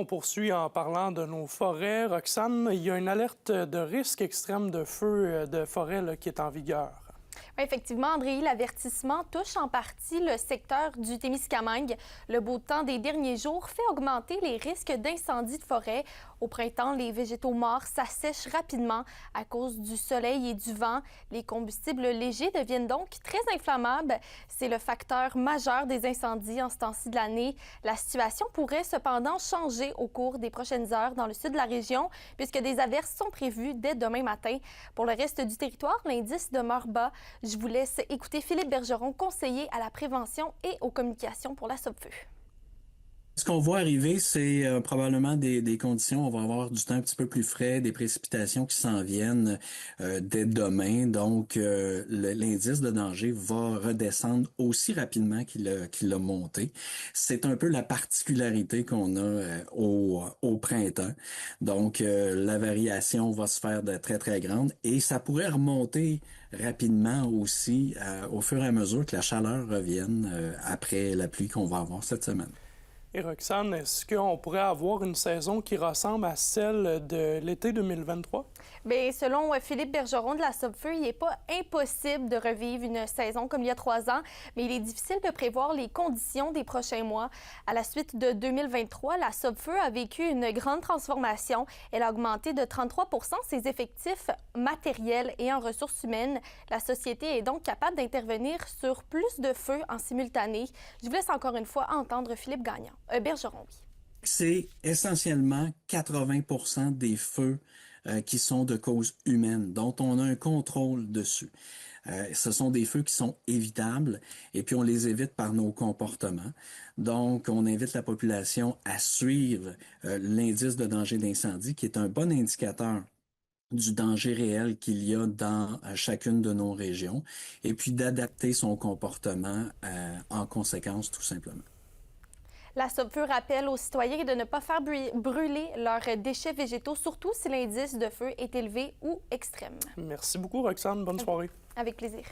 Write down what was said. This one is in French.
On poursuit en parlant de nos forêts. Roxane, il y a une alerte de risque extrême de feu de forêt là, qui est en vigueur. Oui, effectivement, André, l'avertissement touche en partie le secteur du Témiscamingue. Le beau temps des derniers jours fait augmenter les risques d'incendie de forêt. Au printemps, les végétaux morts s'assèchent rapidement à cause du soleil et du vent. Les combustibles légers deviennent donc très inflammables. C'est le facteur majeur des incendies en ce temps-ci de l'année. La situation pourrait cependant changer au cours des prochaines heures dans le sud de la région, puisque des averses sont prévues dès demain matin. Pour le reste du territoire, l'indice demeure bas. Je vous laisse écouter Philippe Bergeron, conseiller à la prévention et aux communications pour la SOPFEU. Ce qu'on voit arriver, c'est probablement des conditions. On va avoir du temps un petit peu plus frais, des précipitations qui s'en viennent dès demain. Donc, l'indice de danger va redescendre aussi rapidement qu'il a monté. C'est un peu la particularité qu'on a au printemps. Donc, la variation va se faire de très, très grande et ça pourrait remonter rapidement aussi au fur et à mesure que la chaleur revienne après la pluie qu'on va avoir cette semaine. Et Roxane, est-ce qu'on pourrait avoir une saison qui ressemble à celle de l'été 2023? Bien, selon Philippe Bergeron de la SOPFEU, il n'est pas impossible de revivre une saison comme il y a 3 ans, mais il est difficile de prévoir les conditions des prochains mois. À la suite de 2023, la SOPFEU a vécu une grande transformation. Elle a augmenté de 33 ses effectifs matériels et en ressources humaines. La société est donc capable d'intervenir sur plus de feux en simultané. Je vous laisse encore une fois entendre Philippe Bergeron, oui. C'est essentiellement 80% des feux qui sont de cause humaine, dont on a un contrôle dessus. Ce sont des feux qui sont évitables et puis on les évite par nos comportements. Donc, on invite la population à suivre l'indice de danger d'incendie, qui est un bon indicateur du danger réel qu'il y a dans chacune de nos régions, et puis d'adapter son comportement en conséquence, tout simplement. La SOPFEU rappelle aux citoyens de ne pas faire brûler leurs déchets végétaux, surtout si l'indice de feu est élevé ou extrême. Merci beaucoup, Roxane. Bonne soirée. Avec plaisir.